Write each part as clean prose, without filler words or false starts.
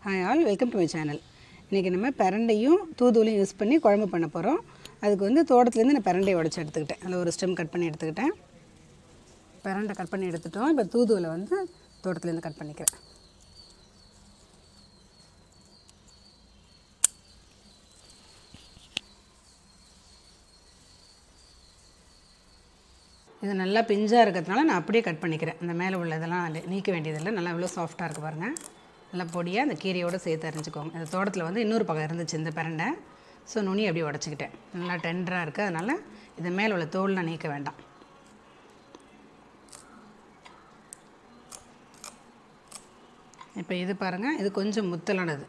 Hi all, welcome to my channel. இன்றைக்கி நம்ம பிரண்டையும் தூதுவளையும் use பண்ணி குழம்பு பண்ண போகிறோம். அதுக்கு வந்து தோட்டத்துலேருந்து நான் பிரண்டையை உடச்சி எடுத்துக்கிட்டேன். அதில் ஒரு ஸ்டெம் கட் பண்ணி எடுத்துக்கிட்டேன். பிரண்டை கட் பண்ணி எடுத்துட்டோம். இப்போ தூதுவளை வந்து தோட்டத்துலேருந்து கட் பண்ணிக்கிறேன். இது நல்லா பிஞ்சாக இருக்கிறதுனால நான் அப்படியே கட் பண்ணிக்கிறேன். இந்த மேலே உள்ள இதெல்லாம் நீக்க வேண்டியதில்லை. நல்லா இவ்வளோ சாஃப்டாக இருக்குது பாருங்கள். நல்லா பொடியாக அந்த கீரையோடு சேர்த்து அரைஞ்சிக்கோங்க. இந்த தோட்டத்தில் வந்து இன்னொரு பக்கம் இருந்துச்சு இந்த பிரண்டை. ஸோ நுனி அப்படியே உடச்சிக்கிட்டேன். நல்லா டெண்டராக இருக்குது. அதனால் இது மேலே உள்ள தோல்லாம் நீக்க வேண்டாம். இப்போ இது பாருங்கள், இது கொஞ்சம் முத்தலானது.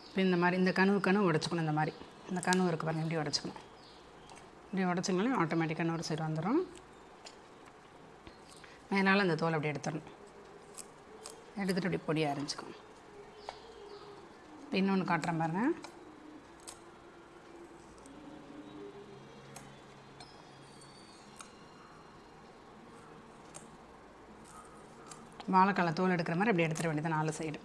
இப்போ இந்த மாதிரி இந்த கனவு உடச்சிக்கணும். இந்த மாதிரி இந்த கனவு இருக்குது பாருங்கள், இப்படி உடச்சிக்கணும். இப்படி உடச்சிங்கனாலே ஆட்டோமேட்டிக்காக இன்னொரு சைடு வந்துடும். மேலால் அந்த தோல் அப்படி எடுத்துடணும். எடுத்துகிட்டு அப்படி பொடியாக அரைஞ்சிக்கும். இப்போ இன்னொன்று காட்டுறேன் பாருங்கள். வாழைக்கால தோல் எடுக்கிற மாதிரி அப்படி எடுத்துட வேண்டியது 4 சைடு.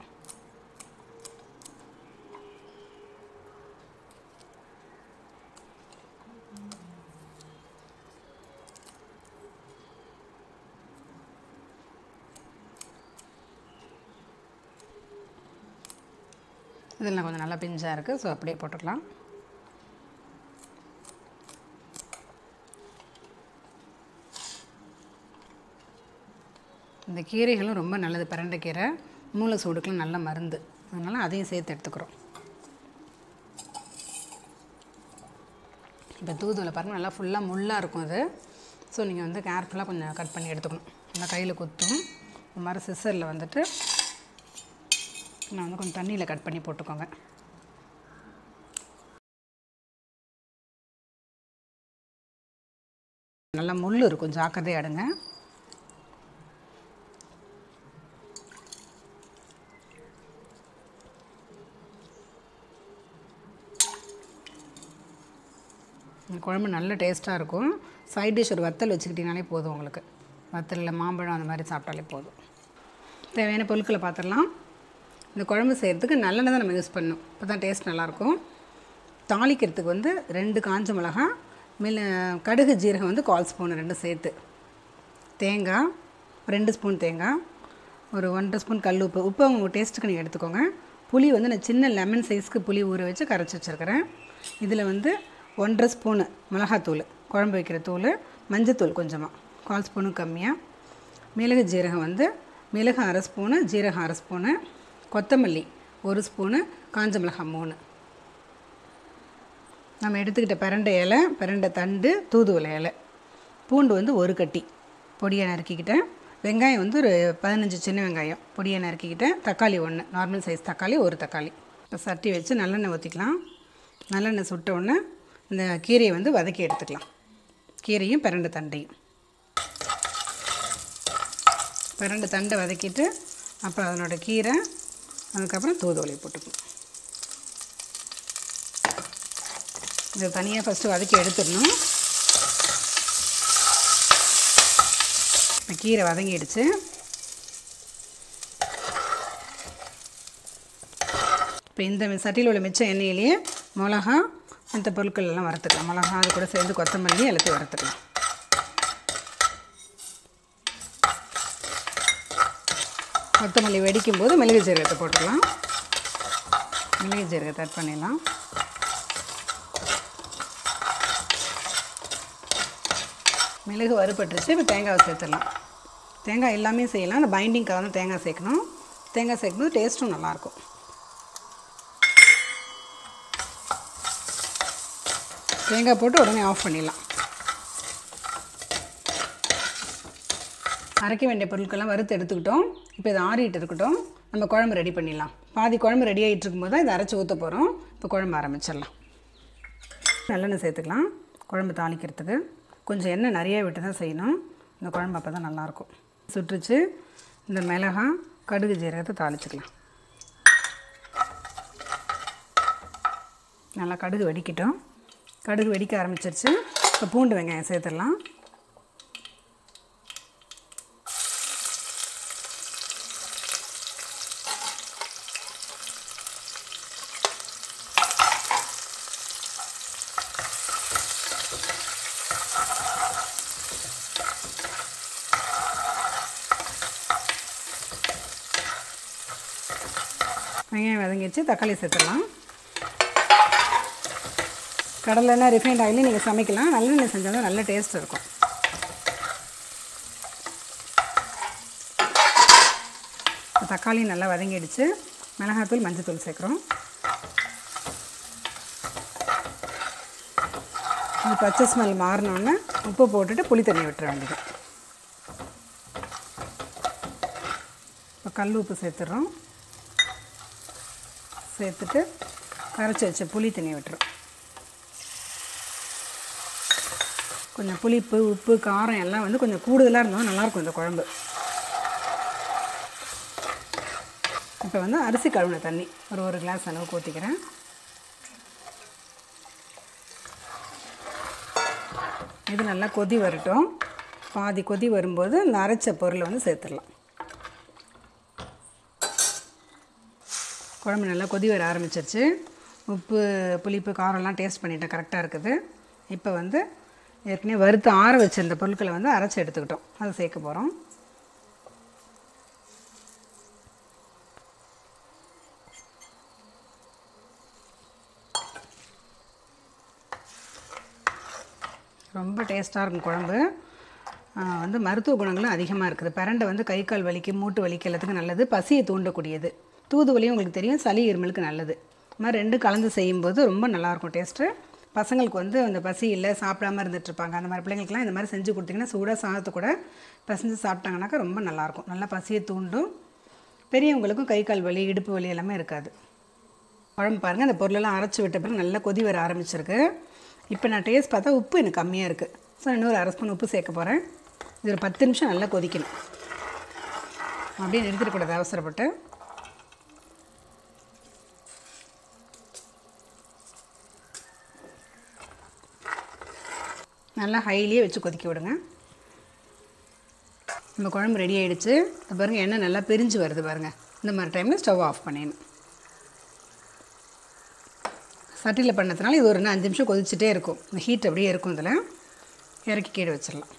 இதெல்லாம் கொஞ்சம் நல்லா பிஞ்சாக இருக்குது. ஸோ அப்படியே போட்டுக்கலாம். இந்த கீரைகளும் ரொம்ப நல்லது. பிரண்டைக்கீரை மூளை சூடுக்கெலாம் நல்ல மருந்து. அதனால் அதையும் சேர்த்து எடுத்துக்கிறோம். இப்போ தூதுவளை பாருங்கள், நல்லா ஃபுல்லாக முள்ளாக இருக்கும் அது. ஸோ நீங்கள் வந்து கேர்ஃபுல்லாக கொஞ்சம் கட் பண்ணி எடுத்துக்கணும். நல்லா கையில் குத்தும். இந்த மாதிரி சிசரில் வந்துட்டு நான் வந்து கொஞ்சம் தண்ணியில் கட் பண்ணி போட்டுக்கோங்க. நல்லா முள் இருக்கும், ஜாக்கிரதையாக எடுங்க. குழம்பு நல்ல டேஸ்ட்டாக இருக்கும். சைட் டிஷ் ஒரு வத்தல் வச்சுக்கிட்டிங்கனாலே போதும் உங்களுக்கு. வத்தலில் மாம்பழம் அந்த மாதிரி சாப்பிட்டாலே போதும். தேவையான பொருட்களை பார்த்துடலாம். இந்த குழம்பு செய்கிறதுக்கு நல்லெண்ணெய் தான் நம்ம யூஸ் பண்ணணும். இப்போ தான் டேஸ்ட் நல்லாயிருக்கும். தாளிக்கிறதுக்கு வந்து 2 காஞ்ச மிளகா, கடுகு ஜீரகம் வந்து 1/4 ஸ்பூன் 2 சேர்த்து, தேங்காய் 2 ஸ்பூன் தேங்காய், ஒரு 1.5 ஸ்பூன் கல் உப்பு. உப்பு அவங்க டேஸ்ட்டுக்கு நீங்கள் எடுத்துக்கோங்க. புளி வந்து நான் சின்ன லெமன் சைஸ்க்கு புளி ஊற வச்சு கரைச்சி வச்சுருக்கிறேன். இதில் வந்து 1.5 ஸ்பூனு மிளகாத்தூள், குழம்பு வைக்கிற தூள், மஞ்சத்தூள் கொஞ்சமாக 1/4 ஸ்பூனுக்கு கம்மியாக, மிளகு ஜீரகம் வந்து மிளகு 1/2 ஸ்பூனு, ஜீரகம் 1/2 ஸ்பூனு, கொத்தமல்லி 1 ஸ்பூனு, காஞ்ச மிளகாய் 3. நம்ம எடுத்துக்கிட்ட பிரண்டை இலை, பிரண்டை தண்டு, தூதுவளை இலை, பூண்டு வந்து 1 கட்டி பொடியை நறுக்கிக்கிட்டேன். வெங்காயம் வந்து ஒரு 15 சின்ன வெங்காயம் பொடியை நறுக்கிக்கிட்டேன். தக்காளி 1, நார்மல் சைஸ் தக்காளி 1 தக்காளி. இப்போ சட்டி வச்சு நல்லெண்ணெய் ஊற்றிக்கலாம். நல்லெண்ணெய் சுட்ட உடனே இந்த கீரையை வந்து வதக்கி எடுத்துக்கலாம். கீரையும் பிரண்டை தண்டையும். பிரண்டை தண்டை வதக்கிட்டு அப்புறம் அதனோட கீரை, அதுக்கப்புறம் தூதுவளையை போட்டுக்கணும். இதை தனியாக ஃபஸ்ட்டு வதக்கி எடுத்துடணும். இப்போ கீரை வதங்கிடுச்சு. இப்போ இந்த சட்டியில் உள்ள மிச்சம் எண்ணெயிலேயே மிளகா மற்ற பொருட்கள் எல்லாம் வறுத்துக்கலாம். மிளகா அது கூட சேர்ந்து கொத்தமல்லி எல்லாத்தையும் வறுத்துக்கலாம். கொத்தமல்லி வெடிக்கும்போது மிளகு ஜீரகத்தை போட்டுக்கலாம். மிளகு ஜீரகத்தை ஆட் பண்ணிடலாம். மிளகு வறுபட்டுருச்சு. இப்போ தேங்காவை சேர்த்துடலாம். தேங்காய் எல்லாமே செய்யலாம். அந்த பைண்டிங்காக தான் தேங்காய் சேர்க்கணும். தேங்காய் சேர்க்கும்போது டேஸ்ட்டும் நல்லாயிருக்கும். தேங்காய் போட்டு உடனே ஆஃப் பண்ணிடலாம். அரைக்க வேண்டிய பொருட்கள்லாம் வறுத்து எடுத்துக்கிட்டோம். இப்போ இது ஆறிட்டு இருக்கட்டும். நம்ம குழம்பு ரெடி பண்ணிடலாம். பாதி குழம்பு ரெடி ஆகிட்டு இருக்கும்போது தான் இதை அரைச்சி ஊற்ற போகிறோம். இப்போ குழம்பு ஆரம்பிச்சிடலாம். நல்லெண்ணெய் சேர்த்துக்கலாம். குழம்பு தாளிக்கிறதுக்கு கொஞ்சம் எண்ணெய் நிறைய விட்டு தான் செய்யணும். இந்த குழம்பு அப்போ தான் நல்லாயிருக்கும். சுட்டுச்சு. இந்த மிளகாய், கடுகு ஜீரகத்தை தாளிச்சிக்கலாம். நல்லா கடுகு வெடிக்கட்டும். கடுகு வெடிக்க ஆரம்பிச்சிருச்சு. இப்போ பூண்டு வெங்காயம் சேர்த்துடலாம். வெங்காயம் வதங்கிடுச்சு, தக்காளி சேர்த்துடலாம். கடலைன்னா ரிஃபைண்ட் ஆயிலையும் நீங்கள் சமைக்கலாம், நல்லெண்ணெய் செஞ்சாலும் நல்ல டேஸ்ட் இருக்கும். தக்காளி நல்லா வதங்கிடுச்சு, மிளகாத்தூள் மஞ்சத்தூள் சேர்க்குறோம். அது பச்சை ஸ்மெல் மாறினோடனே உப்பு போட்டுட்டு புளி தண்ணி விட்டுற வேண்டியது. இப்போ கல் உப்பு சேர்த்துட்றோம். சேர்த்துட்டு கரைச்சி வச்ச புளி தண்ணி விட்டுறோம். கொஞ்சம் புளிப்பு, உப்பு, காரம் எல்லாம் வந்து கொஞ்சம் கூடுதலாக இருந்தாலும் நல்லாயிருக்கும் இந்த குழம்பு. இப்போ வந்து அரிசி கழுவின தண்ணி ஒரு கிளாஸ் அளவுக்கு ஊற்றிக்கிறேன். இது நல்லா கொதி வரட்டும். பாதி கொதி வரும்போது இந்த அரைச்ச பொருளை வந்து சேர்த்துடலாம். குழம்பு நல்லா கொதி வர ஆரம்பிச்சிருச்சு. உப்பு, புளிப்பு, காரம்லாம் டேஸ்ட் பண்ணிட்டேன், கரெக்டாக இருக்குது. இப்போ வந்து ஏற்கனவே வறுத்து ஆற வச்சிருந்த பொருட்களை வந்து அரைச்சி எடுத்துக்கிட்டோம், அதை சேர்க்க போகிறோம். ரொம்ப டேஸ்ட்டாக இருக்கும் குழம்பு. வந்து மருத்துவ குணங்களும் அதிகமாக இருக்குது. பிரண்டை வந்து கை கால் வலிக்கு, மூட்டு வலிக்கு எல்லாத்துக்கும் நல்லது. பசியை தூண்டக்கூடியது. தூதுவலியும் உங்களுக்கு தெரியும், சளி இருமலுக்கு நல்லது. இது மாதிரி ரெண்டும் கலந்து செய்யும்போது ரொம்ப நல்லாயிருக்கும் டேஸ்ட்டு. பசங்களுக்கு வந்து அந்த பசி இல்லை, சாப்பிடாமல் இருந்துகிட்ருப்பாங்க, அந்த மாதிரி பிள்ளைங்களுக்குலாம் இந்த மாதிரி செஞ்சு கொடுத்திங்கன்னா சூடாக சாதத்தை கூட பசஞ்சு சாப்பிட்டாங்கனாக்கா ரொம்ப நல்லாயிருக்கும். நல்லா பசியை தூண்டும். பெரியவங்களுக்கும் கை கால் வலி, இடுப்பு வலி எல்லாமே இருக்காது. குழம்பு பாருங்கள், அந்த பொருளெல்லாம் அரைச்சி விட்ட பிறகு நல்லா கொதி வர ஆரம்பிச்சிருக்கு. இப்போ நான் டேஸ்ட் பார்த்தா உப்பு எனக்கு கம்மியாக இருக்குது. ஸோ இன்னொரு அரை ஸ்பூன் உப்பு சேர்க்க போகிறேன். இது ஒரு 10 நிமிஷம் நல்லா கொதிக்கணும். அப்படியே நிறுத்திடக்கூடாது அவசரப்பட்டு. நல்லா ஹைலியே வச்சு கொதிக்க விடுங்க. நம்ம குழம்பு ரெடி ஆகிடுச்சு. பாருங்கள், எண்ணெய் நல்லா பிரிஞ்சு வருது பாருங்கள். இந்த மாதிரி டைமில் ஸ்டவ் ஆஃப் பண்ணிடணும். சட்டியில் பண்ணதுனால இது ஒரு 5 நிமிஷம் கொதிச்சுட்டே இருக்கும். இந்த ஹீட் அப்படியே இருக்கும். இதில் இறக்கி கீழே வச்சிடலாம்.